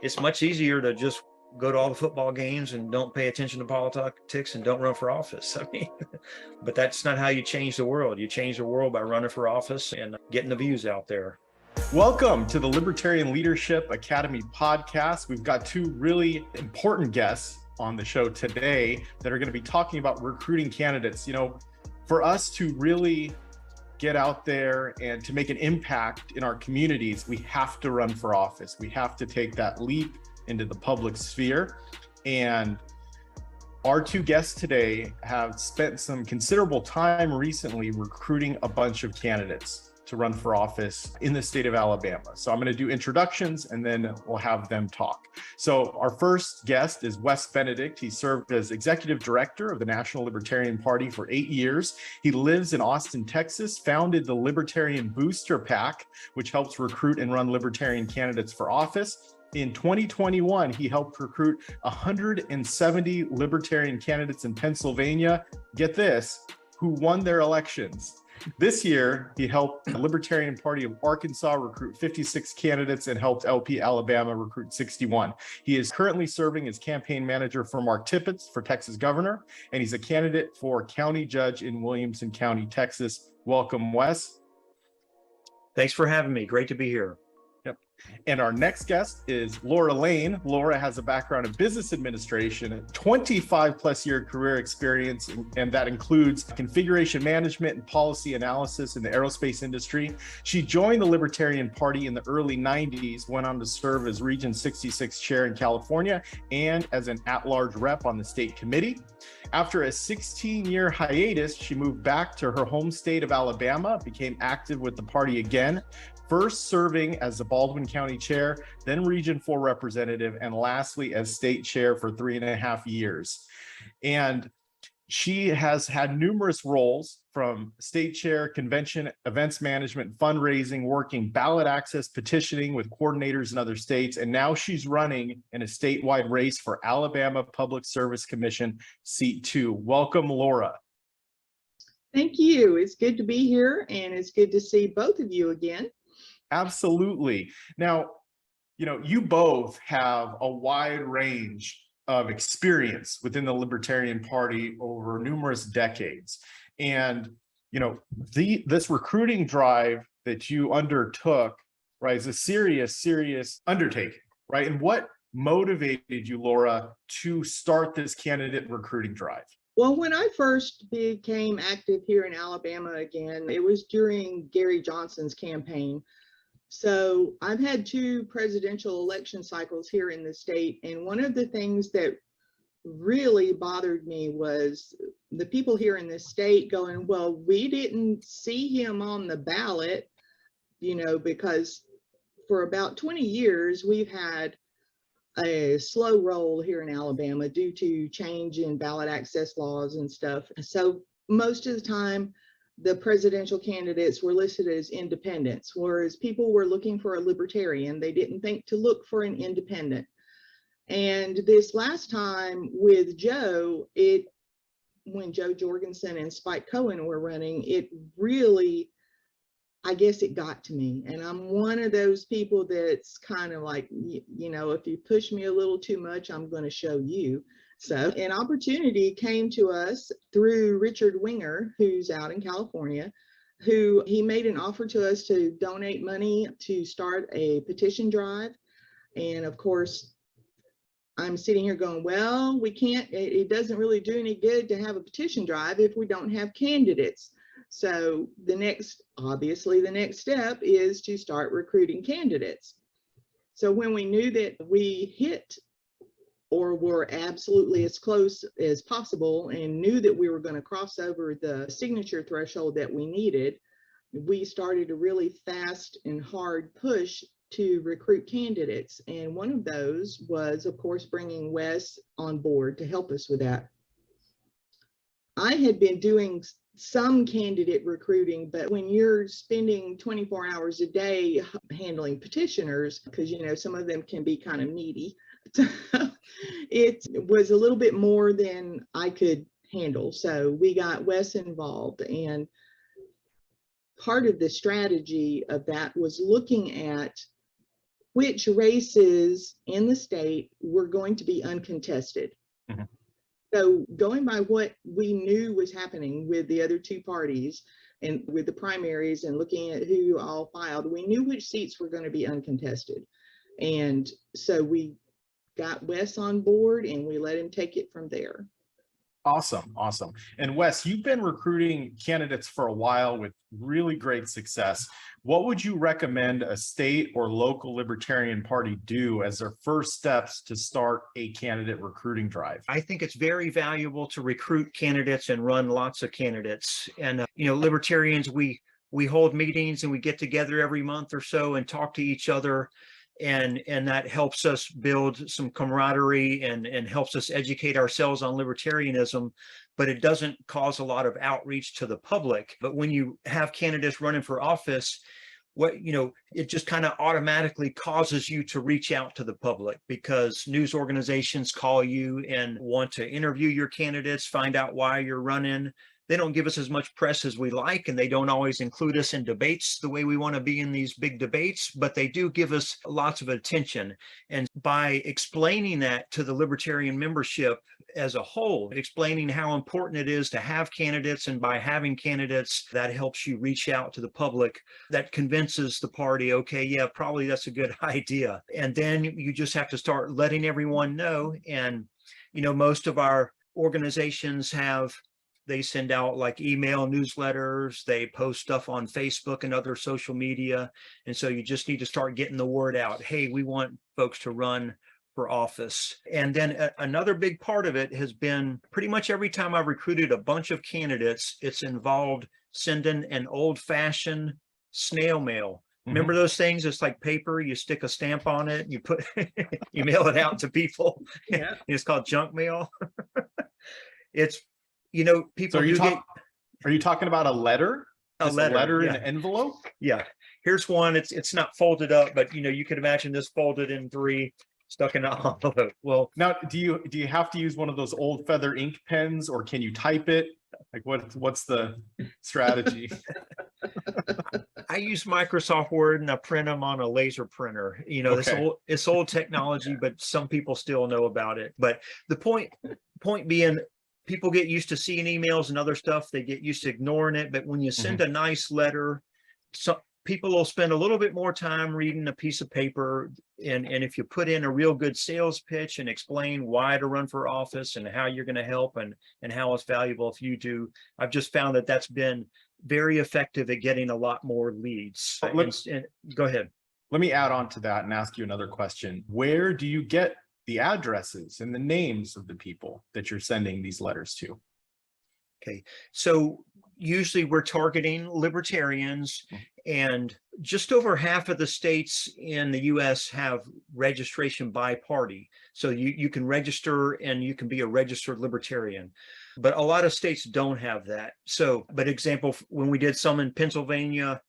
It's much easier to just go to all the football games and don't pay attention to politics and don't run for office. I mean, but that's not how you change the world. You change the world by running for office and getting the views out there. Welcome to the Libertarian Leadership Academy podcast. We've got two really important guests on the show today that are going to be talking about recruiting candidates. You know, for us to really get out there and to make an impact in our communities, we have to run for office. We have to take that leap into the public sphere. And our two guests today have spent some considerable time recently recruiting a bunch of candidates to run for office in the state of Alabama. So I'm going to do introductions and then we'll have them talk. So our first guest is Wes Benedict. He served as executive director of the National Libertarian Party for 8 years. He lives in Austin, Texas, founded the Libertarian Booster PAC, which helps recruit and run libertarian candidates for office. In 2021, he helped recruit 170 libertarian candidates in Pennsylvania, get this, who won their elections. This year, he helped the Libertarian Party of Arkansas recruit 56 candidates and helped LP Alabama recruit 61. He is currently serving as campaign manager for Mark Tippett for Texas governor, and he's a candidate for county judge in Williamson County, Texas. Welcome, Wes. Thanks for having me. Great to be here. Yep. And our next guest is Laura Lane. Laura has a background in business administration, a 25 plus year career experience, and that includes configuration management and policy analysis in the aerospace industry. She joined the Libertarian Party in the early 90s, went on to serve as Region 66 chair in California and as an at-large rep on the state committee. After a 16-year hiatus, she moved back to her home state of Alabama, became active with the party again, first serving as the Baldwin County chair, then Region 4 representative, and lastly as state chair for 3.5 years. And she has had numerous roles from state chair, convention, events management, fundraising, working ballot access, petitioning with coordinators in other states. And now she's running in a statewide race for Alabama Public Service Commission seat 2. Welcome, Laura. Thank you. It's good to be here, and it's good to see both of you again. Absolutely. Now, you know, you both have a wide range of experience within the Libertarian Party over numerous decades. And, you know, this recruiting drive that you undertook, right, is a serious undertaking, right? And what motivated you, Laura, to start this candidate recruiting drive? Well, when I first became active here in Alabama again, it was during Gary Johnson's campaign. So I've had 2 presidential election cycles here in the state, and one of the things that really bothered me was the people here in the state going, well, we didn't see him on the ballot, you know, because for about 20 years we've had a slow roll here in Alabama due to change in ballot access laws and stuff. So most of the time, the presidential candidates were listed as independents, whereas people were looking for a libertarian. They didn't think to look for an independent. And this last time with Joe, when Joe Jorgensen and Spike Cohen were running, it really, I guess it got to me. And I'm one of those people that's kind of like, you know, if you push me a little too much, I'm going to show you. So an opportunity came to us through Richard Winger, who's out in California, who he made an offer to us to donate money to start a petition drive. And of course, I'm sitting here going, well, we can't, it doesn't really do any good to have a petition drive if we don't have candidates. So obviously the next step is to start recruiting candidates. So when we knew that we hit or were absolutely as close as possible and knew that we were going to cross over the signature threshold that we needed, we started a really fast and hard push to recruit candidates. And one of those was, of course, bringing Wes on board to help us with that. I had been doing some candidate recruiting, but when you're spending 24 hours a day handling petitioners, because, you know, some of them can be kind of needy, it was a little bit more than I could handle. So we got Wes involved, and part of the strategy of that was looking at which races in the state were going to be uncontested. Mhm. So going by what we knew was happening with the other two parties and with the primaries and looking at who all filed, we knew which seats were going to be uncontested. And so we got Wes on board and we let him take it from there. Awesome. Awesome. And Wes, you've been recruiting candidates for a while with really great success. What would you recommend a state or local Libertarian Party do as their first steps to start a candidate recruiting drive? I think it's very valuable to recruit candidates and run lots of candidates. And, Libertarians, we hold meetings and we get together every month or so and talk to each other. And that helps us build some camaraderie and helps us educate ourselves on libertarianism, but it doesn't cause a lot of outreach to the public. But when you have candidates running for office, it just kind of automatically causes you to reach out to the public, because news organizations call you and want to interview your candidates, find out why you're running. They don't give us as much press as we like, and they don't always include us in debates the way we want to be in these big debates, but they do give us lots of attention. And by explaining that to the Libertarian membership as a whole, explaining how important it is to have candidates, and by having candidates, that helps you reach out to the public, that convinces the party, okay, yeah, probably that's a good idea. And then you just have to start letting everyone know. And, most of our organizations they send out like email newsletters, they post stuff on Facebook and other social media. And so you just need to start getting the word out. Hey, we want folks to run for office. And then another big part of it has been pretty much every time I've recruited a bunch of candidates, it's involved sending an old-fashioned snail mail. Remember those things? It's like paper, you stick a stamp on it, you you mail it out to people. Yeah. It's called junk mail. It's, people So are you talking about a letter? A letter in yeah. an envelope? Yeah. Here's one. It's not folded up, but you can imagine this folded in three, stuck in an envelope. Well, Now, do you have to use one of those old feather ink pens, or can you type it? Like what's the strategy? I use Microsoft Word and I print them on a laser printer. Okay. It's old technology, but some people still know about it. But the point being, people get used to seeing emails and other stuff. They get used to ignoring it. But when you send a nice letter, people will spend a little bit more time reading a piece of paper. And if you put in a real good sales pitch and explain why to run for office and how you're going to help and how it's valuable if you do, I've just found that that's been very effective at getting a lot more leads. And go ahead. Let me add on to that and ask you another question. Where do you get the addresses and the names of the people that you're sending these letters to? Okay, so usually we're targeting libertarians, and just over half of the states in the US have registration by party. So you can register and you can be a registered libertarian, but a lot of states don't have that. So, but example, when we did some in Pennsylvania,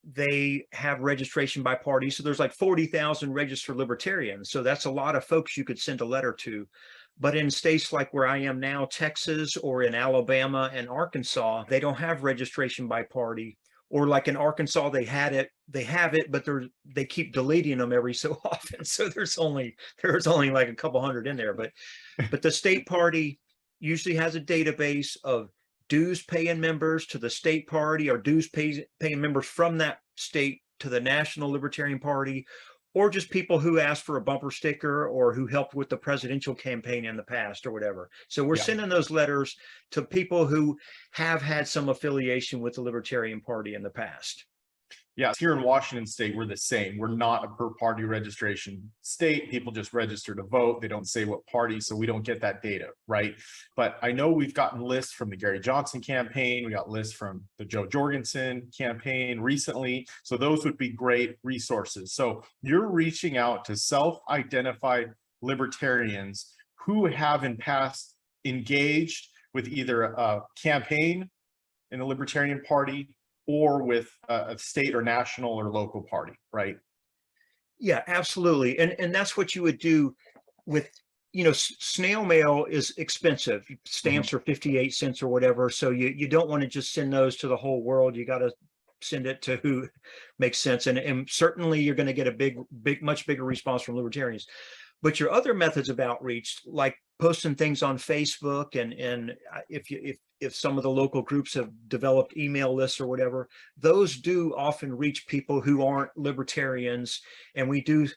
they have registration by party. So there's like 40,000 registered libertarians. So that's a lot of folks you could send a letter to. But in states like where I am now, Texas, or in Alabama and Arkansas, they don't have registration by party. Or like in Arkansas, they have it, but they keep deleting them every so often. So there's only like a couple hundred in there. But the state party usually has a database of dues paying members to the state party, or dues paying members from that state to the National Libertarian Party, or just people who asked for a bumper sticker or who helped with the presidential campaign in the past or whatever. So we're sending those letters to people who have had some affiliation with the Libertarian Party in the past. Yeah, here in Washington State, we're the same. We're not a per party registration state. People just register to vote. They don't say what party, so we don't get that data, right? But I know we've gotten lists from the Gary Johnson campaign. We got lists from the Joe Jorgensen campaign recently. So those would be great resources. So you're reaching out to self-identified libertarians who have in past engaged with either a campaign in the Libertarian Party or with a state or national or local party, right? Yeah, absolutely. And that's what you would do with, snail mail is expensive. Stamps are 58 cents or whatever. So you don't want to just send those to the whole world. You got to send it to who makes sense. And certainly you're going to get a much bigger response from libertarians. But your other methods of outreach, like posting things on Facebook, and if some of the local groups have developed email lists or whatever, those do often reach people who aren't libertarians. And we do,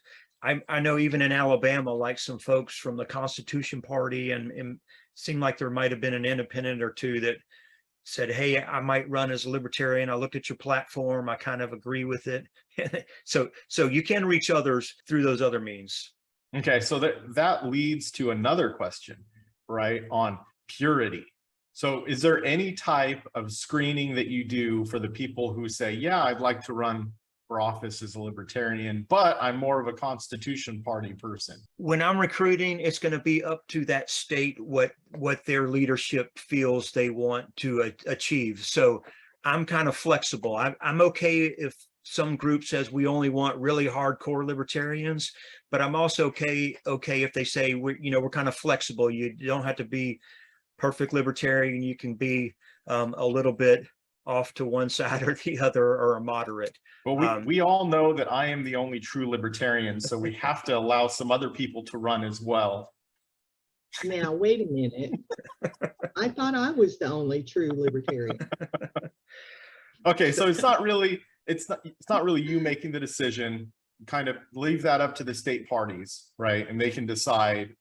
I know even in Alabama, like some folks from the Constitution Party, and it seemed like there might have been an independent or two that said, hey, I might run as a libertarian. I looked at your platform. I kind of agree with it. So you can reach others through those other means. Okay, so that leads to another question, right, on purity. So is there any type of screening that you do for the people who say, yeah, I'd like to run for office as a libertarian, but I'm more of a Constitution Party person? When I'm recruiting, it's going to be up to that state what their leadership feels they want to achieve. So I'm kind of flexible. I'm okay if some group says we only want really hardcore libertarians, but I'm also okay if they say we're kind of flexible. You don't have to be perfect libertarian. You can be a little bit off to one side or the other, or a moderate. Well, we all know that I am the only true libertarian, so we have to allow some other people to run as well. Now, wait a minute. I thought I was the only true libertarian. Okay, so it's not really you making the decision. Kind of leave that up to the state parties, right? And they can decide,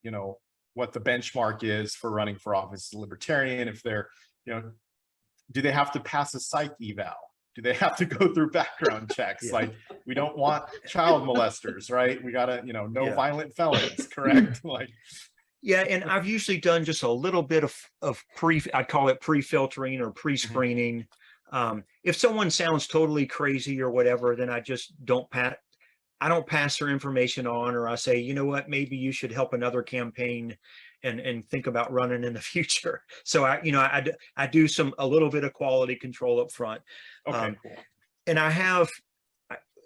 what the benchmark is for running for office as a libertarian. If they're, do they have to pass a psych eval? Do they have to go through background checks? Yeah. Like, we don't want child molesters, right? We gotta, no violent felons, correct? Like, yeah, and I've usually done just a little bit of I'd call it pre-filtering or pre-screening. Mm-hmm. If someone sounds totally crazy or whatever, then I just don't pass their information on, or I say, you know what, maybe you should help another campaign and think about running in the future. So I do a little bit of quality control up front. Okay, cool. And I have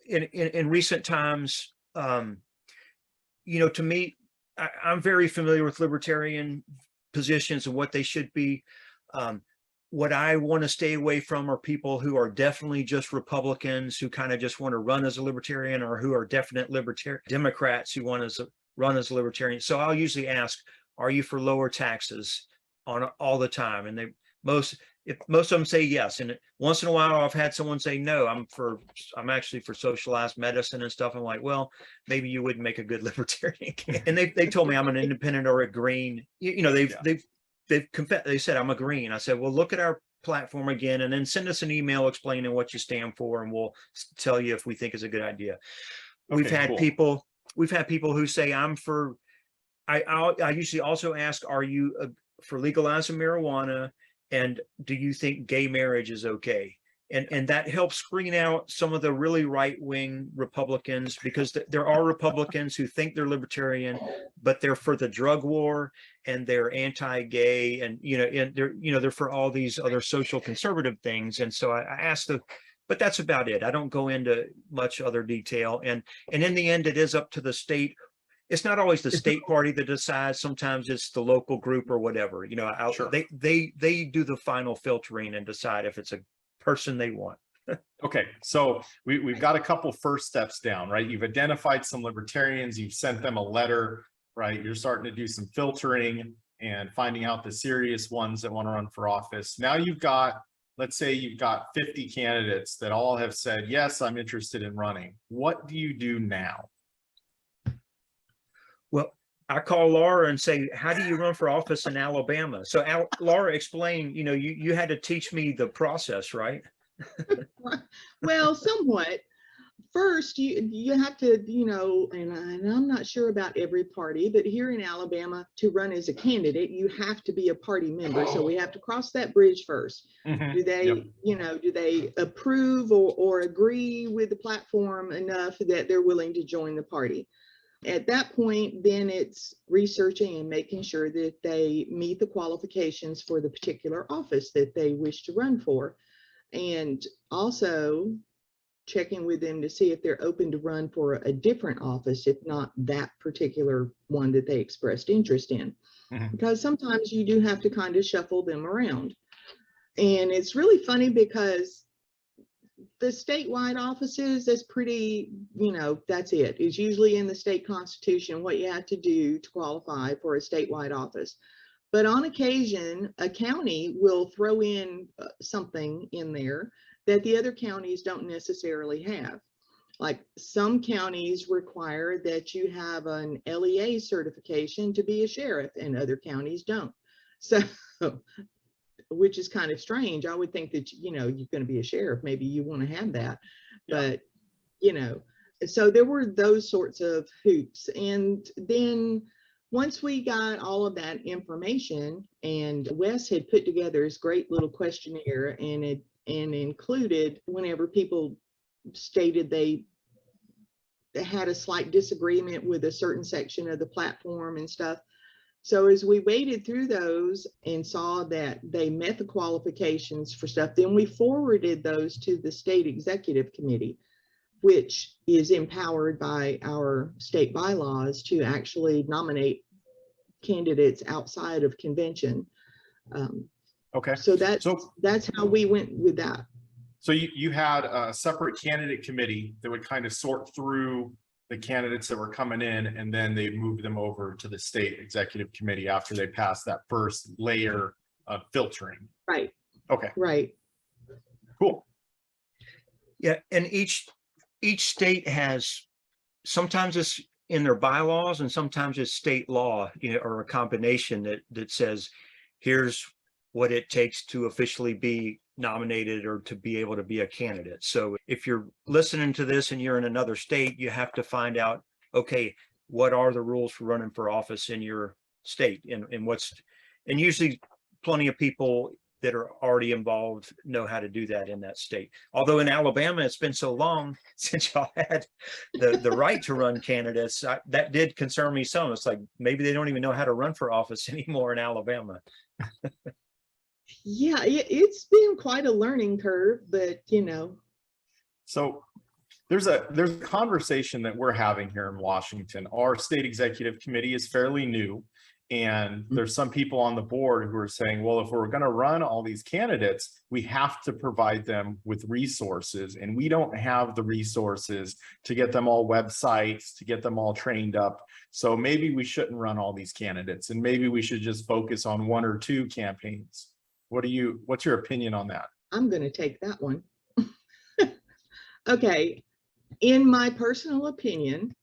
in recent times, to me, I'm very familiar with libertarian positions and what they should be. What I want to stay away from are people who are definitely just Republicans who kind of just want to run as a libertarian, or who are definite Democrats who want to run as a libertarian. So I'll usually ask, are you for lower taxes on all the time? And most of them say yes. And once in a while I've had someone say, no, I'm actually for socialized medicine and stuff. I'm like, well, maybe you wouldn't make a good libertarian. And they told me I'm an independent or a green. They said I'm a green. I said, well, look at our platform again, and then send us an email explaining what you stand for, and we'll tell you if we think it's a good idea. Okay, we've had people who say I'm for. I usually also ask, are you for legalizing marijuana, and do you think gay marriage is okay? And that helps screen out some of the really right-wing Republicans, because there are Republicans who think they're libertarian, but they're for the drug war, and they're anti-gay, and they're for all these other social conservative things. And so I ask but that's about it. I don't go into much other detail. And in the end, it is up to the state. It's not always the state party that decides. Sometimes it's the local group or whatever. Sure. They do the final filtering and decide if it's a person they want. Okay, so we've got a couple first steps down, right? You've identified some libertarians, you've sent them a letter, right? You're starting to do some filtering and finding out the serious ones that want to run for office. Now let's say you've got 50 candidates that all have said, yes, I'm interested in running. What do you do now? Well, I call Laura and say, how do you run for office in Alabama? So Laura, explain, you had to teach me the process, right? Well, somewhat. First, you have to, and I'm not sure about every party, but here in Alabama, to run as a candidate, you have to be a party member. So we have to cross that bridge first. Mm-hmm. Do they, do they approve or agree with the platform enough that they're willing to join the party? At that point, then it's researching and making sure that they meet the qualifications for the particular office that they wish to run for. And also checking with them to see if they're open to run for a different office, if not that particular one that they expressed interest in. Mm-hmm. Because sometimes you do have to kind of shuffle them around. And it's really funny because The statewide offices, that's pretty, that's it. It's usually in the state constitution what you have to do to qualify for a statewide office. But on occasion, a county will throw in something in there that the other counties don't necessarily have. Like some counties require that you have an LEA certification to be a sheriff, and other counties don't. So, which is kind of strange. I would think that, you're going to be a sheriff, maybe you want to have that. Yeah. But, so there were those sorts of hoops. And then once we got all of that information, and Wes had put together his great little questionnaire, and included whenever people stated they had a slight disagreement with a certain section of the platform and stuff. So as we waded through those and saw that they met the qualifications for stuff, then we forwarded those to the state executive committee, which is empowered by our state bylaws to actually nominate candidates outside of convention. Okay. So that's how we went with that. So you had a separate candidate committee that would kind of sort through the candidates that were coming in, and then they moved them over to the state executive committee after they passed that first layer of filtering. Right. Okay. Right. Cool. Yeah, and each state has, sometimes it's in their bylaws and sometimes it's state law, or a combination that says, here's what it takes to officially be nominated or to be able to be a candidate. So if you're listening to this and you're in another state, you have to find out, okay, what are the rules for running for office in your state, and usually plenty of people that are already involved know how to do that in that state. Although in Alabama, it's been so long since y'all had the right to run candidates, that did concern me some. It's like, maybe they don't even know how to run for office anymore in Alabama. Yeah, it's been quite a learning curve, but So there's a conversation that we're having here in Washington. Our state executive committee is fairly new, and there's some people on the board who are saying, well, if we're going to run all these candidates, we have to provide them with resources, and we don't have the resources to get them all websites, to get them all trained up. So maybe we shouldn't run all these candidates, and maybe we should just focus on one or two campaigns. What's your opinion on that? I'm going to take that one. Okay. In my personal opinion,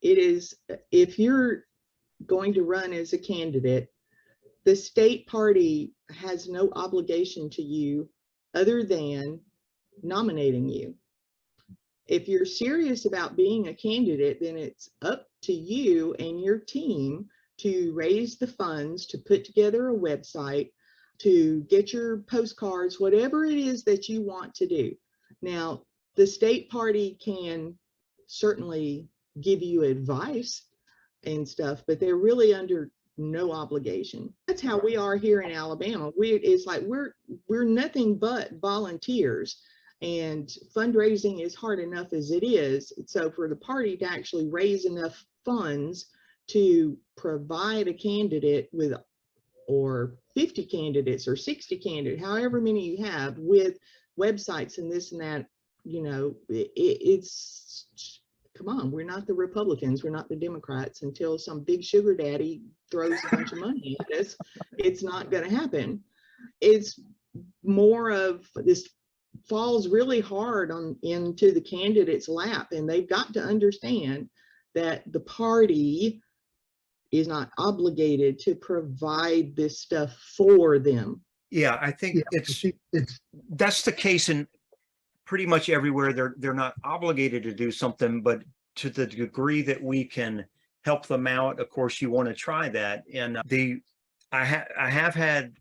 it is, if you're going to run as a candidate, the state party has no obligation to you other than nominating you. If you're serious about being a candidate, then it's up to you and your team to raise the funds, to put together a website, to get your postcards, whatever it is that you want to do. Now, the state party can certainly give you advice and stuff, but they're really under no obligation. That's how we are here in Alabama. It's like we're nothing but volunteers, and fundraising is hard enough as it is. So for the party to actually raise enough funds to provide a candidate with, or 50 candidates or 60 candidates, however many you have, with websites and this and that, it's, come on, we're not the Republicans, we're not the Democrats. Until some big sugar daddy throws a bunch of money at us, it's not going to happen. It's more of this falls really hard into the candidate's lap, and they've got to understand that the party is not obligated to provide this stuff for them. Yeah, I think that's the case in pretty much everywhere. They're not obligated to do something, but to the degree that we can help them out, of course, you want to try that. And I have had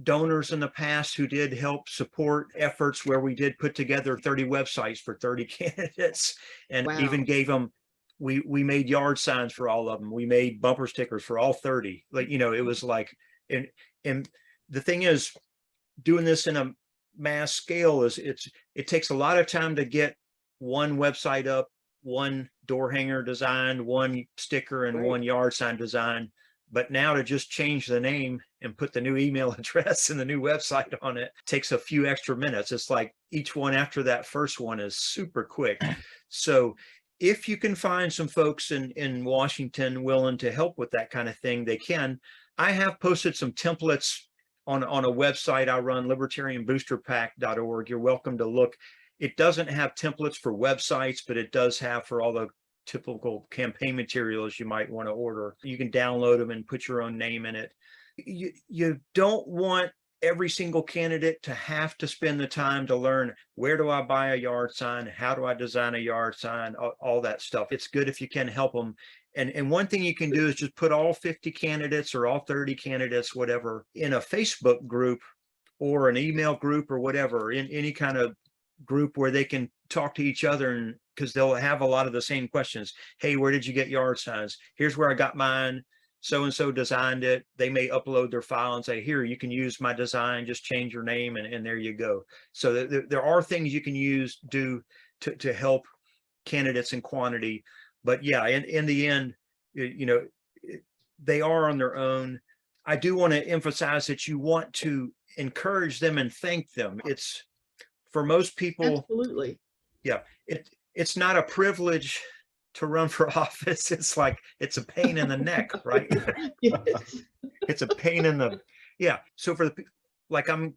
donors in the past who did help support efforts where we did put together 30 websites for 30 candidates, and Wow. even gave them, we made yard signs for all of them. We made bumper stickers for all 30. Like, it was like, and the thing is, doing this in a mass scale it takes a lot of time to get one website up, one door hanger design, one sticker, and Right. one yard sign design. But now to just change the name and put the new email address and the new website on it takes a few extra minutes. It's like each one after that first one is super quick. So if you can find some folks in Washington willing to help with that kind of thing, they can. I have posted some templates on a website I run, libertarianboosterpack.org. You're welcome to look. It doesn't have templates for websites, but it does have for all the typical campaign materials you might want to order. You can download them and put your own name in it. You don't want every single candidate to have to spend the time to learn, where do I buy a yard sign? How do I design a yard sign? All that stuff. It's good if you can help them. And one thing you can do is just put all 50 candidates or all 30 candidates, whatever, in a Facebook group or an email group or whatever, in any kind of group where they can talk to each other, and because they'll have a lot of the same questions. Hey, where did you get yard signs? Here's where I got mine. So-and-so designed it. They may upload their file and say, here, you can use my design, just change your name, and there you go. So there are things you can do to help candidates in quantity. But yeah, in the end, they are on their own. I do want to emphasize that you want to encourage them and thank them. It's, for most people, Absolutely. Yeah, it's not a privilege to run for office. It's like, it's a pain in the neck, right? Yes. It's a pain in the, yeah. So like I'm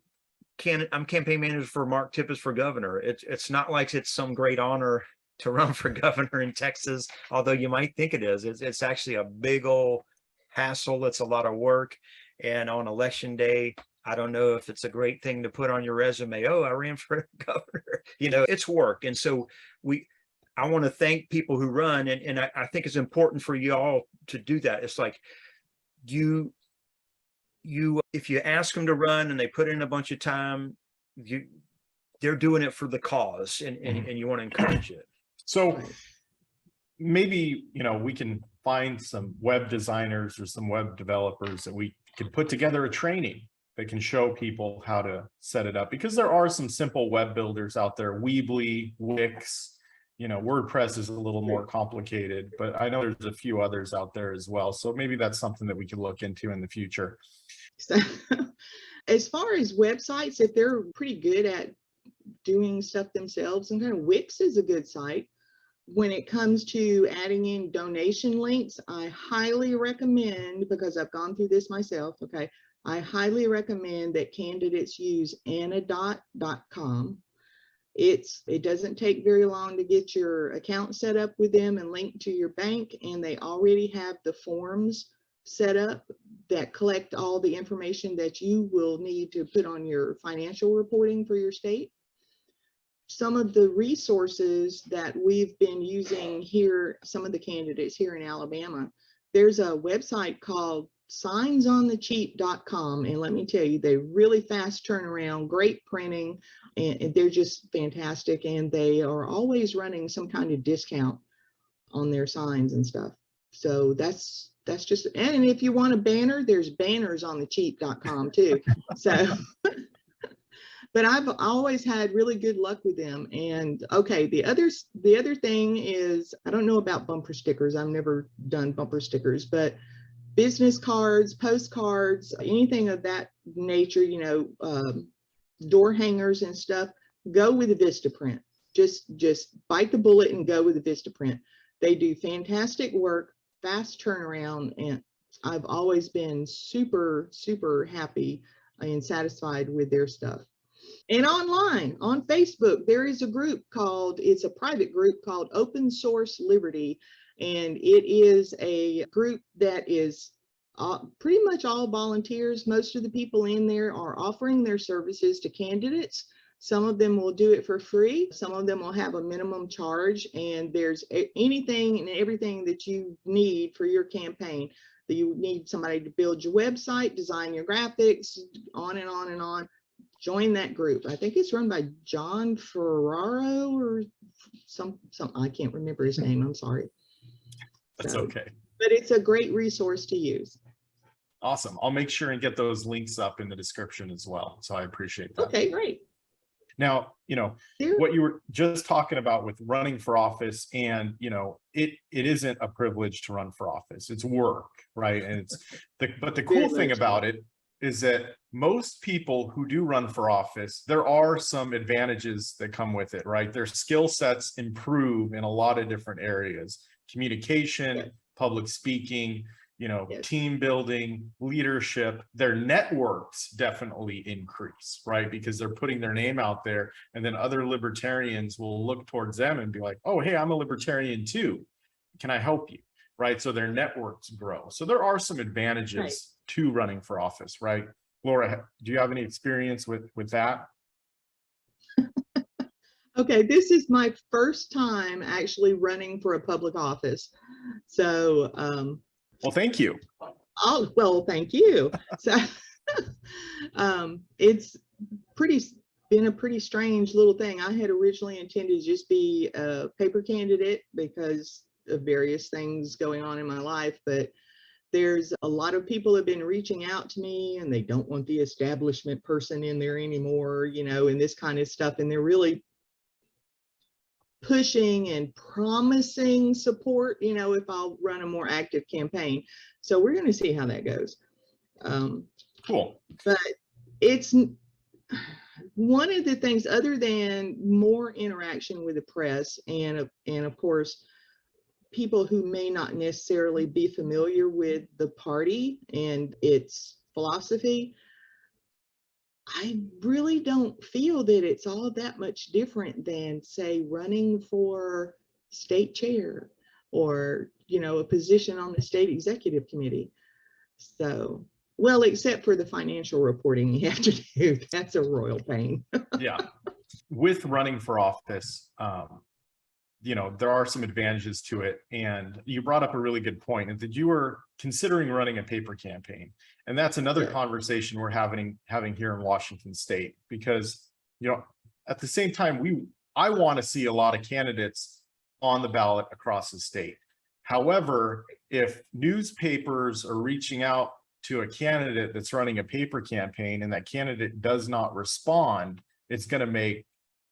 campaign manager for Mark Tippis for governor. It's not like it's some great honor to run for governor in Texas, although you might think it is. It's actually a big old hassle. It's a lot of work. And on election day, I don't know if it's a great thing to put on your resume. Oh, I ran for governor. It's work. And so I want to thank people who run. And I think it's important for you all to do that. It's like you if you ask them to run and they put in a bunch of time, they're doing it for the cause, and you want to encourage it. So maybe, we can find some web designers or some web developers that we can put together a training that can show people how to set it up, because there are some simple web builders out there, Weebly, Wix, WordPress is a little more complicated, but I know there's a few others out there as well. So maybe that's something that we could look into in the future. So, as far as websites, if they're pretty good at doing stuff themselves, and kind of Wix is a good site. When it comes to adding in donation links, I highly recommend, because I've gone through this myself, okay, I highly recommend that candidates use anadot.com. It doesn't take very long to get your account set up with them and linked to your bank, and they already have the forms set up that collect all the information that you will need to put on your financial reporting for your state. Some of the resources that we've been using here, some of the candidates here in Alabama, there's a website called signsonthecheap.com, and let me tell you, they really fast turnaround, great printing, and they're just fantastic, and they are always running some kind of discount on their signs and stuff. So that's just, and if you want a banner, there's bannersonthecheap.com too. So but I've always had really good luck with them. And okay, the other thing is, I don't know about bumper stickers. I've never done bumper stickers, but business cards, postcards, anything of that nature, door hangers and stuff, go with the Vistaprint. Just bite the bullet and go with the Vistaprint. They do fantastic work, fast turnaround, and I've always been super, super happy and satisfied with their stuff. And online, on Facebook, there is a group it's a private group called Open Source Liberty. And it is a group that is pretty much all volunteers. Most of the people in there are offering their services to candidates. Some of them will do it for free. Some of them will have a minimum charge. And there's anything and everything that you need for your campaign. That you need somebody to build your website, design your graphics, on and on and on. Join that group. I think it's run by John Ferraro or some I can't remember his name. I'm sorry. That's okay. But it's a great resource to use. Awesome. I'll make sure and get those links up in the description as well. So I appreciate that. Okay, great. Now, what you were just talking about with running for office, and it isn't a privilege to run for office. It's work, right? And but the cool thing about it is that most people who do run for office, there are some advantages that come with it, right? Their skill sets improve in a lot of different areas: communication, public speaking, team building, leadership. Their networks definitely increase, right? Because they're putting their name out there, and then other libertarians will look towards them and be like, oh, hey, I'm a libertarian too. Can I help you? Right? So their networks grow. So there are some advantages to running for office, right? Laura, do you have any experience with that? Okay, this is my first time actually running for a public office. So, well, thank you. Oh, well, thank you. So, it's been a pretty strange little thing. I had originally intended to just be a paper candidate because of various things going on in my life, but there's a lot of people have been reaching out to me, and they don't want the establishment person in there anymore, and this kind of stuff. And they're really pushing and promising support, if I'll run a more active campaign. So we're going to see how that goes. Cool. But it's one of the things, other than more interaction with the press and of course, people who may not necessarily be familiar with the party and its philosophy, I really don't feel that it's all that much different than, say, running for state chair or, a position on the state executive committee. So, well, except for the financial reporting you have to do. That's a royal pain. Yeah. With running for office, there are some advantages to it. And you brought up a really good point, and that you were considering running a paper campaign. And that's another conversation we're having here in Washington State, because, at the same time, I want to see a lot of candidates on the ballot across the state. However, if newspapers are reaching out to a candidate that's running a paper campaign and that candidate does not respond, it's going to make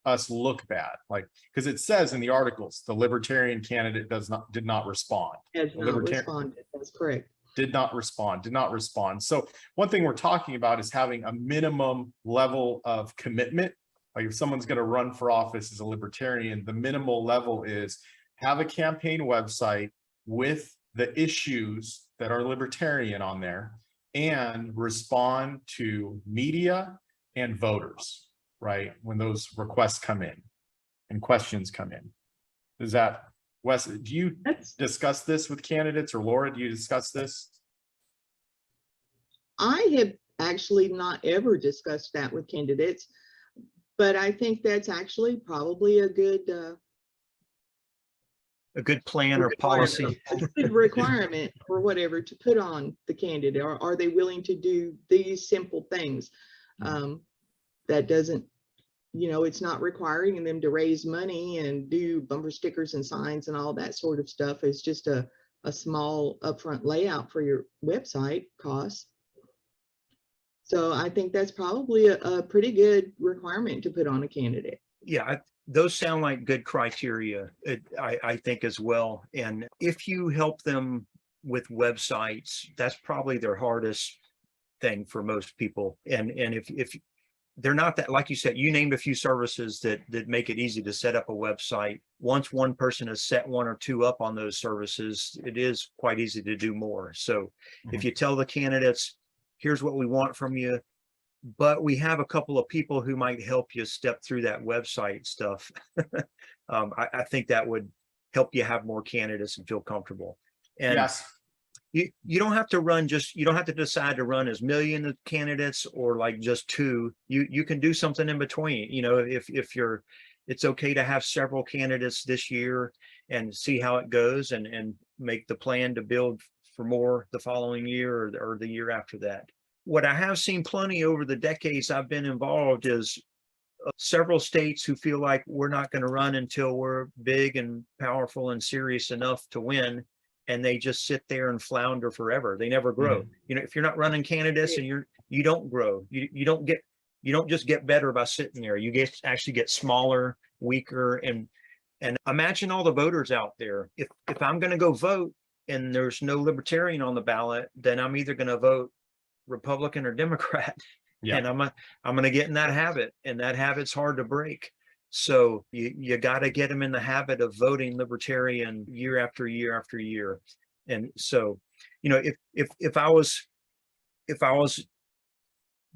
us look bad, because it says in the articles the libertarian candidate did not respond. Has not responded. That's correct. Did not respond. So one thing we're talking about is having a minimum level of commitment. Like if someone's going to run for office as a libertarian, the minimal level is have a campaign website with the issues that are libertarian on there, and respond to media and voters, right? When those requests come in and questions come in. Is that, Wes, do you discuss this with candidates, or Laura, do you discuss this? I have actually not ever discussed that with candidates, but I think that's actually probably a good plan or policy. A good requirement or whatever to put on the candidate. Or are they willing to do these simple things? That doesn't, it's not requiring them to raise money and do bumper stickers and signs and all that sort of stuff. It's just a small upfront layout for your website costs. So I think that's probably a pretty good requirement to put on a candidate. Yeah, those sound like good criteria, I think, as well. And if you help them with websites, that's probably their hardest thing for most people. And if they're not that, like you said, you named a few services that make it easy to set up a website. Once one person has set one or two up on those services, it is quite easy to do more. So if you tell the candidates, here's what we want from you, but we have a couple of people who might help you step through that website stuff. I think that would help you have more candidates and feel comfortable. And yes, you don't have to run you don't have to decide to run as million of candidates or like just two. You can do something in between. If it's okay to have several candidates this year and see how it goes, and make the plan to build for more the following year or the year after that. What I have seen plenty over the decades I've been involved is several states who feel like we're not going to run until we're big and powerful and serious enough to win. And they just sit there and flounder forever. They never grow. If you're not running candidates and you don't grow, you don't get you don't just get better by sitting there. You actually get smaller, weaker, and imagine all the voters out there. If I'm going to go vote and there's no libertarian on the ballot, then I'm either going to vote Republican or Democrat. Yeah. And I'm going to get in that habit, and that habit's hard to break. So you got to get them in the habit of voting libertarian year after year after year. And so, you know, if I was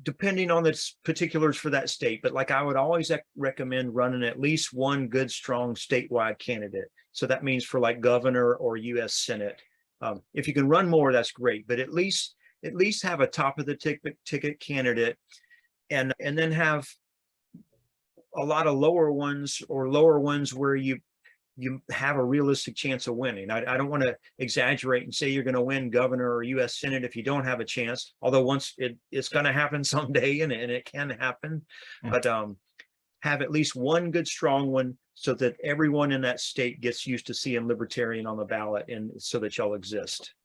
depending on the particulars for that state, but like I would always recommend running at least one good, strong statewide candidate. So that means for like governor or U.S. Senate. If you can run more, that's great, but at least have a top of the ticket candidate, and then have a lot of lower ones where you have a realistic chance of winning. I don't want to exaggerate and say you're going to win governor or U.S. Senate if you don't have a chance, although once it's going to happen someday, and it can happen. But have at least one good, strong one so that everyone in that state gets used to seeing libertarian on the ballot, and so that y'all exist.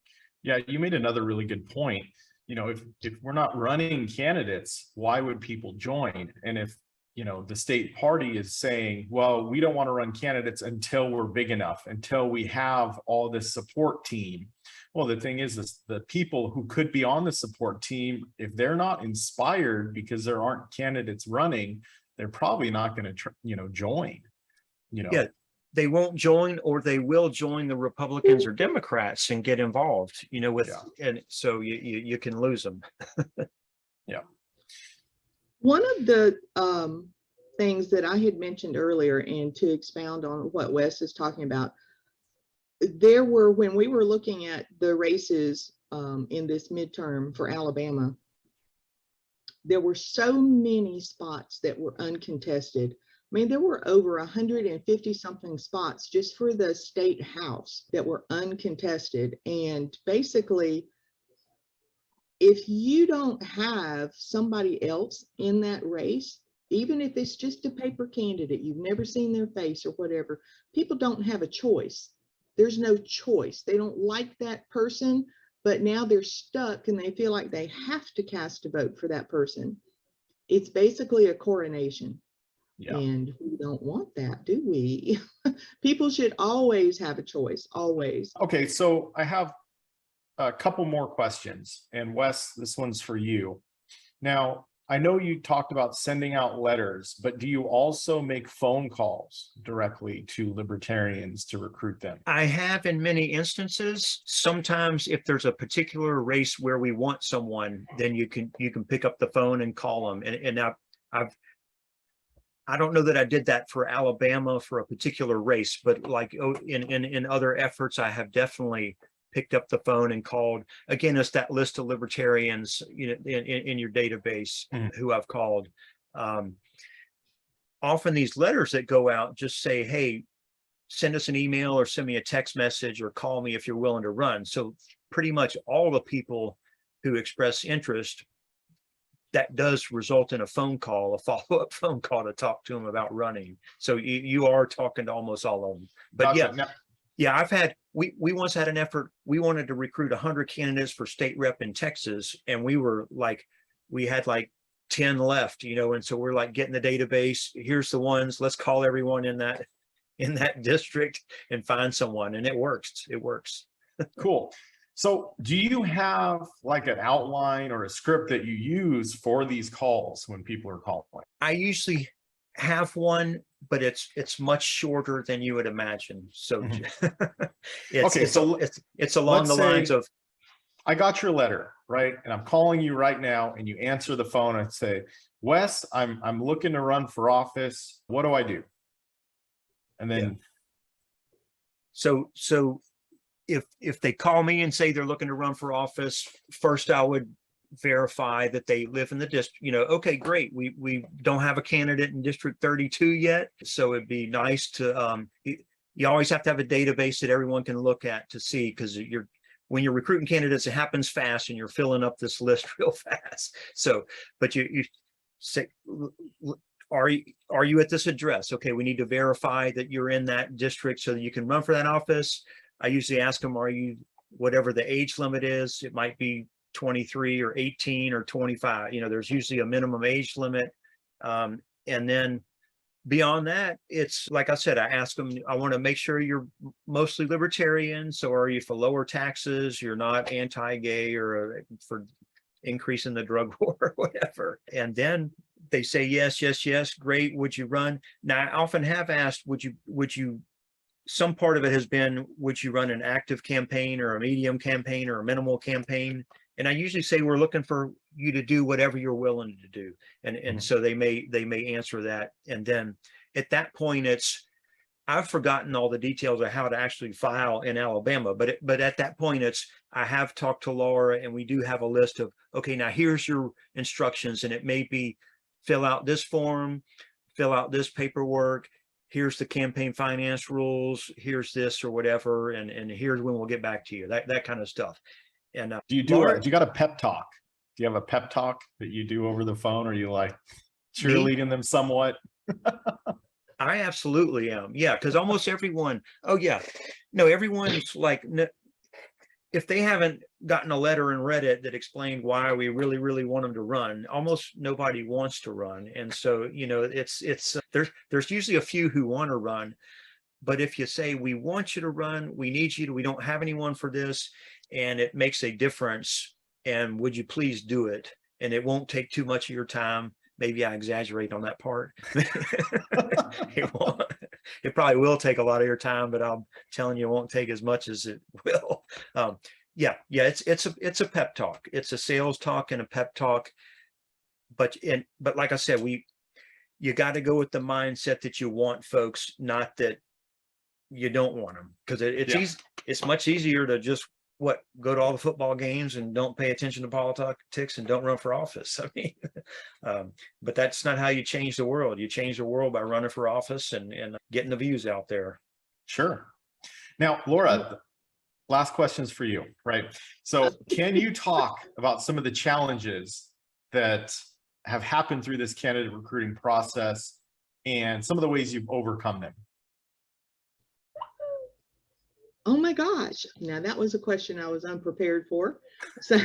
Yeah, you made another really good point. You know, if we're not running candidates, why would people join? And if, you know, the state party is saying, well, we don't want to run candidates until we're big enough, until we have all this support team. Well, the thing is the people who could be on the support team, if they're not inspired because there aren't candidates running, they're probably not going to, join, Yeah, they won't join, or they will join the Republicans or Democrats and get involved, and so you can lose them. Yeah. One of the things that I had mentioned earlier, and to expound on what Wes is talking about, when we were looking at the races in this midterm for Alabama, there were so many spots that were uncontested. I mean, there were over 150 something spots just for the state house that were uncontested. And basically, if you don't have somebody else in that race, even if it's just a paper candidate, you've never seen their face or whatever, people don't have a choice. There's no choice. They don't like that person, but now they're stuck and they feel like they have to cast a vote for that person. It's basically a coronation. Yeah. And we don't want that, do we? People should always have a choice, always. Okay, so I have a couple more questions, and Wes, this one's for you. Now, I know you talked about sending out letters, but do you also make phone calls directly to libertarians to recruit them? I have in many instances. Sometimes if there's a particular race where we want someone, then you can pick up the phone and call them. And I don't know that I did that for Alabama for a particular race, but like in other efforts, I have definitely picked up the phone and called. Again, it's that list of libertarians in your database who I've called. Often these letters that go out just say, hey, send us an email or send me a text message or call me if you're willing to run. So pretty much all the people who express interest, that does result in a phone call, a follow-up phone call to talk to them about running. So you are talking to almost all of them. But gotcha. We once had an effort. We wanted to recruit 100 candidates for state rep in Texas, and we had 10 left, and so we're like getting the database. Here's the ones. Let's call everyone in that district and find someone, and it works. It works. Cool. So do you have like an outline or a script that you use for these calls when people are calling? I usually have one, but it's much shorter than you would imagine. So it's along the lines of, I got your letter, right? And I'm calling you right now, and you answer the phone and say, Wes, I'm looking to run for office. What do I do? And then so if they call me and say they're looking to run for office, first I would verify that they live in the district. Okay, great. We don't have a candidate in District 32 yet, so it'd be nice to you always have to have a database that everyone can look at to see, because when you're recruiting candidates, it happens fast and you're filling up this list real fast. So, but you say, are you at this address? Okay, we need to verify that you're in that district so that you can run for that office. I usually ask them, are you, whatever the age limit is, it might be 23 or 18 or 25. There's usually a minimum age limit. And then beyond that, it's like I said, I ask them, I want to make sure you're mostly libertarian. So are you for lower taxes? You're not anti-gay or for increasing the drug war or whatever. And then they say, yes, yes, yes. Great. Would you run? Now, I often have asked, would you, some part of it has been, would you run an active campaign or a medium campaign or a minimal campaign? And I usually say, we're looking for you to do whatever you're willing to do. And so they may answer that. And then at that point, I've forgotten all the details of how to actually file in Alabama, but at that point, I have talked to Laura, and we do have a list of, okay, now here's your instructions, and it may be fill out this form, fill out this paperwork, here's the campaign finance rules, here's this or whatever, and here's when we'll get back to you, that kind of stuff. And do you got a pep talk? Do you have a pep talk that you do over the phone? Or are you like cheerleading them somewhat? I absolutely am. Yeah, because almost everyone, oh yeah, no, everyone's like, if they haven't gotten a letter and read it that explained why we really, really want them to run, almost nobody wants to run. And so, there's usually a few who want to run, but if you say, we want you to run, we need you to, we don't have anyone for this, and it makes a difference, and would you please do it? And it won't take too much of your time. Maybe I exaggerate on that part. It probably will take a lot of your time, but I'm telling you, it won't take as much as it will. It's a pep talk. It's a sales talk and a pep talk. But like I said, you got to go with the mindset that you want folks, not that you don't want them, because it's much easier to just go to all the football games and don't pay attention to politics and don't run for office. I mean, but that's not how you change the world. You change the world by running for office and getting the views out there. Sure. Now, Laura, last questions for you, right? So can you talk about some of the challenges that have happened through this candidate recruiting process and some of the ways you've overcome them? Oh my gosh. Now that was a question I was unprepared for. So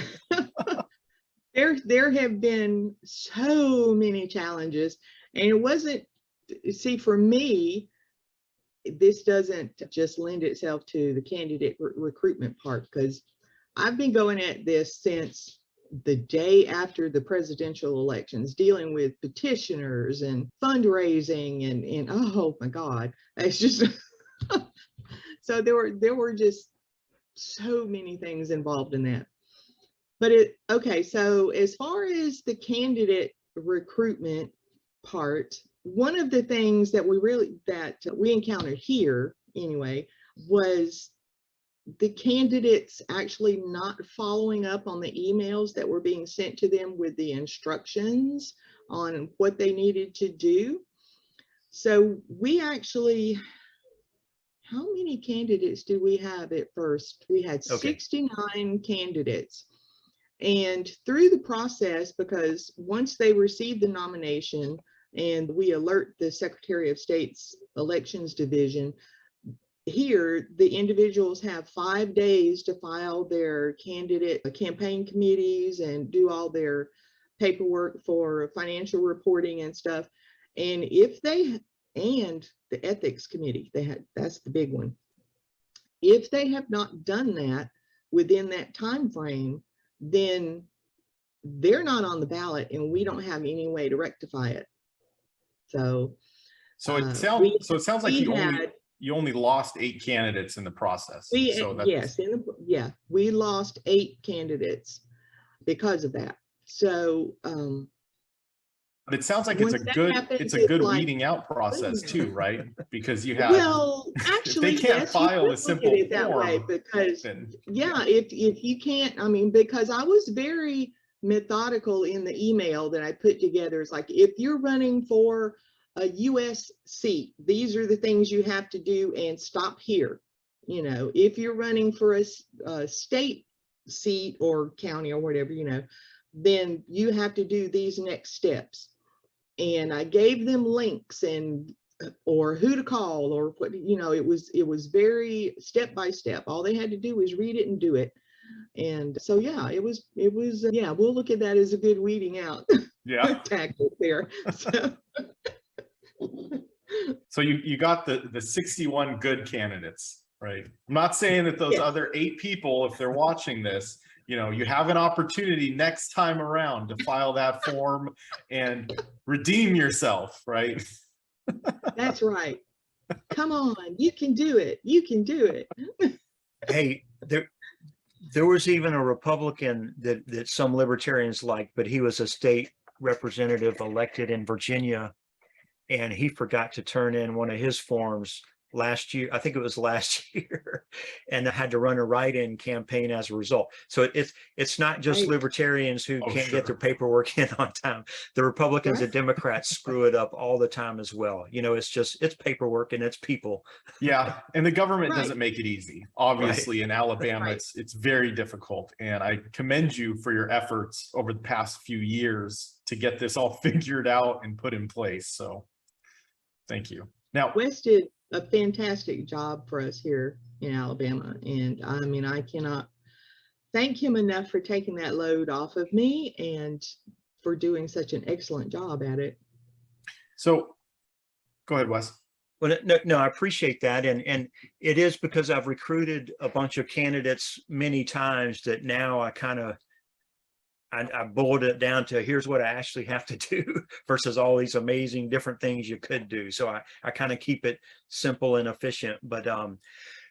there have been so many challenges, and it wasn't, see, for me, this doesn't just lend itself to the candidate recruitment part, because I've been going at this since the day after the presidential elections, dealing with petitioners and fundraising and oh my God, it's just so there were just so many things involved in that. But okay, so as far as the candidate recruitment part, one of the things that we encountered here anyway was the candidates actually not following up on the emails that were being sent to them with the instructions on what they needed to do. So we actually, how many candidates do we have at first? We had 69 candidates. And through the process, because once they receive the nomination and we alert the Secretary of State's Elections Division, here the individuals have 5 days to file their candidate campaign committees and do all their paperwork for financial reporting and stuff. And if they, and the ethics committee, that's the big one. If they have not done that within that time frame, then they're not on the ballot and we don't have any way to rectify it. So it sounds like you only lost 8 candidates in the process. We lost 8 candidates because of that. So but it sounds like it's a good weeding out process too, right? Because you have, well, actually, if they can't file a simple form, that way, because if you can't, I mean, because I was very methodical in the email that I put together. It's like, if you're running for a US seat, these are the things you have to do and stop here. You know, if you're running for a state seat or county or whatever, you know, then you have to do these next steps. And I gave them links and or who to call or what, you know, it was very step by step. All they had to do was read it and do it. And so yeah, it was we'll look at that as a good weeding out. Yeah. tactic there. So you got the 61 good candidates, right? I'm not saying that those Yes. other 8 people, if they're watching this, you have an opportunity next time around to file that form and redeem yourself, right? That's right. Come on, you can do it. You can do it. Hey, there was even a Republican that some libertarians liked, but he was a state representative elected in Virginia, and he forgot to turn in one of his forms last year. I think it was last year, and I had to run a write-in campaign as a result. So it's not just Right. libertarians who Oh, can't get their sure. paperwork in on time. The Republicans Right. and Democrats screw it up all the time as well. It's paperwork and it's people. Yeah, and the government Right. doesn't make it easy. Obviously, in Alabama, Right. it's very difficult, and I commend you for your efforts over the past few years to get this all figured out and put in place. So, thank you. Now, Wes did a fantastic job for us here in Alabama. And I mean, I cannot thank him enough for taking that load off of me and for doing such an excellent job at it. so go ahead, Wes. Well, no, I appreciate that. And it is because I've recruited a bunch of candidates many times that now I boiled it down to here's what I actually have to do versus all these amazing different things you could do. So I kind of keep it simple and efficient. But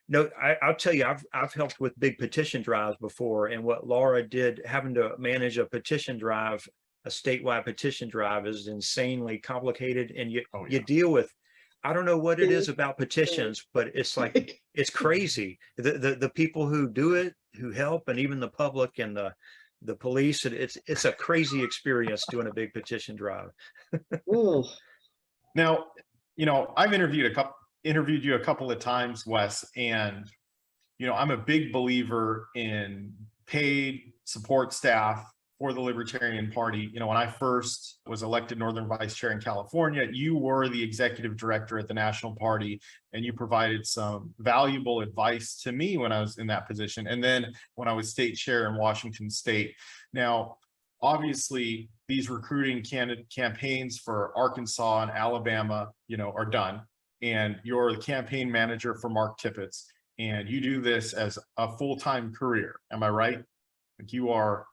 no, I'll tell you, I've helped with big petition drives before, and what Laura did, having to manage a petition drive, a statewide petition drive, is insanely complicated, and you deal with, I don't know what it is about petitions, but it's like it's crazy. The people who do it, who help, and even the public and the police, it's a crazy experience doing a big petition drive. Oh, Now, I've interviewed you a couple of times, Wes, and I'm a big believer in paid support staff for the Libertarian Party. When I first was elected Northern Vice Chair in California, you were the executive director at the National Party, and you provided some valuable advice to me when I was in that position. And then when I was state chair in Washington State. Now, obviously, these recruiting campaigns for Arkansas and Alabama, are done. And you're the campaign manager for Mark Tippett's, and you do this as a full-time career. Am I right? Like, you are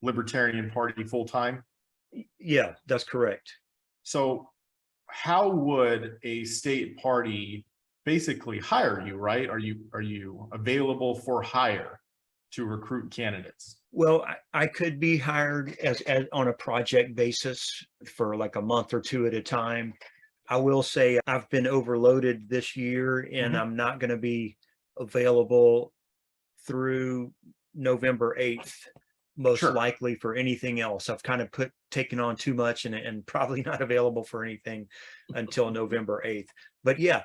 Libertarian Party full-time? Yeah, that's correct. So how would a state party basically hire you, right? Are you available for hire to recruit candidates? Well, I could be hired as on a project basis for like a month or two at a time. I will say I've been overloaded this year, and I'm not going to be available through November 8th, most likely, for anything else. I've kind of taken on too much and probably not available for anything until November 8th. But yeah,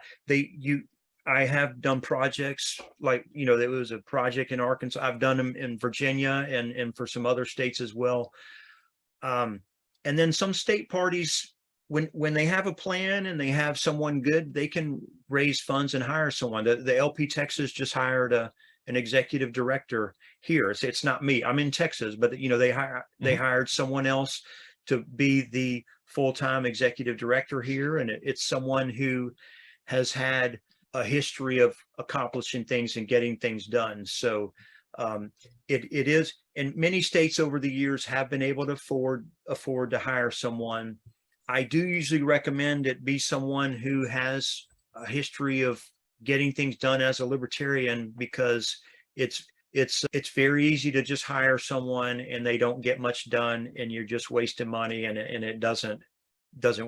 I have done projects like, there was a project in Arkansas. I've done them in Virginia and for some other states as well. And then some state parties, when they have a plan and they have someone good, they can raise funds and hire someone. The LP Texas just hired an executive director here. It's not me. I'm in Texas, but they hired someone else to be the full-time executive director here, and it's someone who has had a history of accomplishing things and getting things done. So it is, and many states over the years have been able to afford to hire someone. I do usually recommend it be someone who has a history of getting things done as a libertarian, because it's very easy to just hire someone and they don't get much done, and you're just wasting money, and it doesn't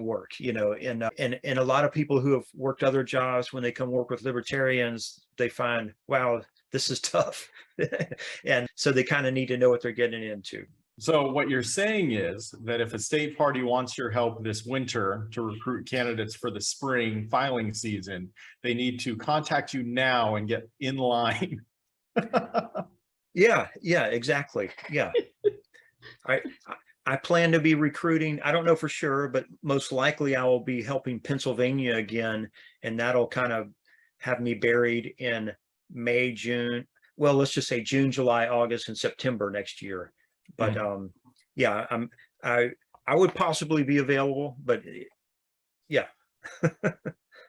work, and a lot of people who have worked other jobs, when they come work with libertarians, they find, wow, this is tough. And so they kind of need to know what they're getting into. So what you're saying is that if a state party wants your help this winter to recruit candidates for the spring filing season, they need to contact you now and get in line. Yeah, exactly. Yeah. I plan to be recruiting. I don't know for sure, but most likely I will be helping Pennsylvania again, and that'll kind of have me buried in May, June. Well, let's just say June, July, August, and September next year. But yeah, I would possibly be available, but yeah.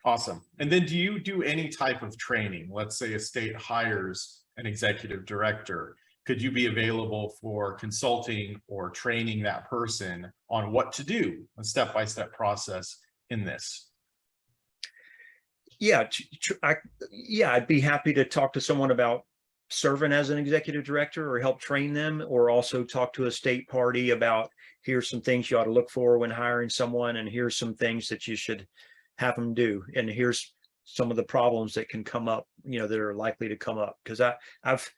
Awesome. And then do you do any type of training? Let's say a state hires an executive director. Could you be available for consulting or training that person on what to do, a step-by-step process in this? Yeah, I'd be happy to talk to someone about serving as an executive director or help train them, or also talk to a state party about, here's some things you ought to look for when hiring someone, and here's some things that you should have them do, and here's some of the problems that can come up, that are likely to come up. Because I've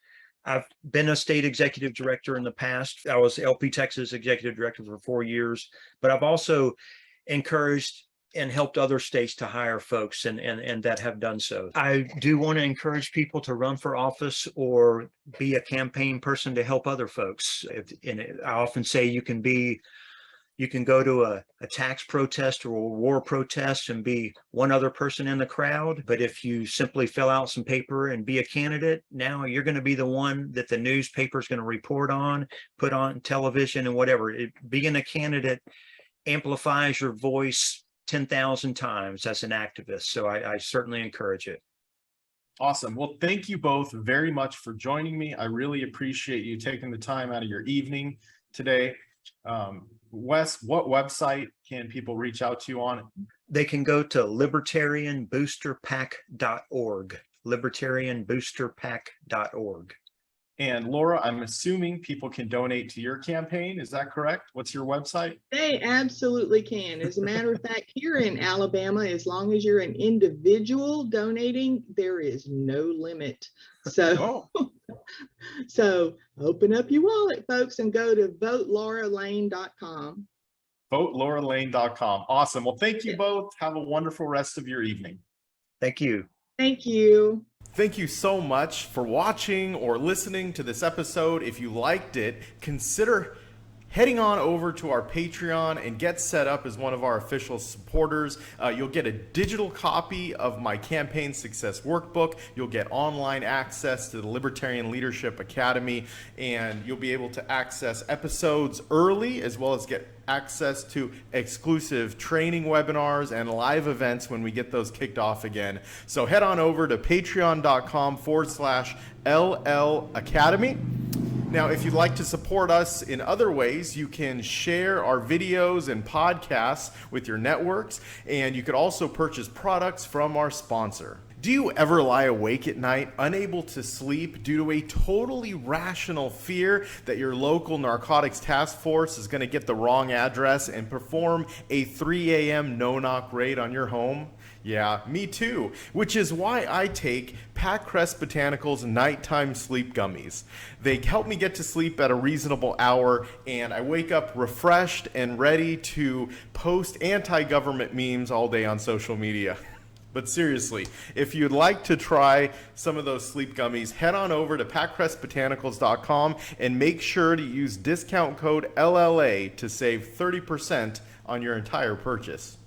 been a state executive director in the past. I was LP Texas executive director for 4 years, but I've also encouraged and helped other states to hire folks and that have done so. I do want to encourage people to run for office or be a campaign person to help other folks. I often say you can go to a tax protest or a war protest and be one other person in the crowd. But if you simply fill out some paper and be a candidate, now you're going to be the one that the newspaper is going to report on, put on television and whatever. Being a candidate amplifies your voice 10,000 times as an activist. So I certainly encourage it. Awesome. Well, thank you both very much for joining me. I really appreciate you taking the time out of your evening today. Wes, what website can people reach out to you on? They can go to libertarianboosterpack.org, libertarianboosterpack.org. And Laura, I'm assuming people can donate to your campaign. Is that correct? What's your website? They absolutely can. As a matter of fact, here in Alabama, as long as you're an individual donating, there is no limit. So, so open up your wallet, folks, and go to votelauralane.com. Votelauralane.com. Awesome. Well, thank you both. Have a wonderful rest of your evening. Thank you. Thank you. Thank you so much for watching or listening to this episode. If you liked it, consider heading on over to our Patreon and get set up as one of our official supporters. You'll get a digital copy of my campaign success workbook. You'll get online access to the Libertarian Leadership Academy, and you'll be able to access episodes early, as well as get access to exclusive training webinars and live events when we get those kicked off again. So head on over to patreon.com/LL Academy. Now, if you'd like to support us in other ways, you can share our videos and podcasts with your networks, and you could also purchase products from our sponsor. Do you ever lie awake at night, unable to sleep due to a totally rational fear that your local narcotics task force is going to get the wrong address and perform a 3 a.m. no-knock raid on your home? Yeah, me too, which is why I take Pat Crest Botanicals nighttime sleep gummies. They help me get to sleep at a reasonable hour, and I wake up refreshed and ready to post anti-government memes all day on social media. But seriously, if you'd like to try some of those sleep gummies, head on over to patcrestbotanicals.com and make sure to use discount code LLA to save 30% on your entire purchase.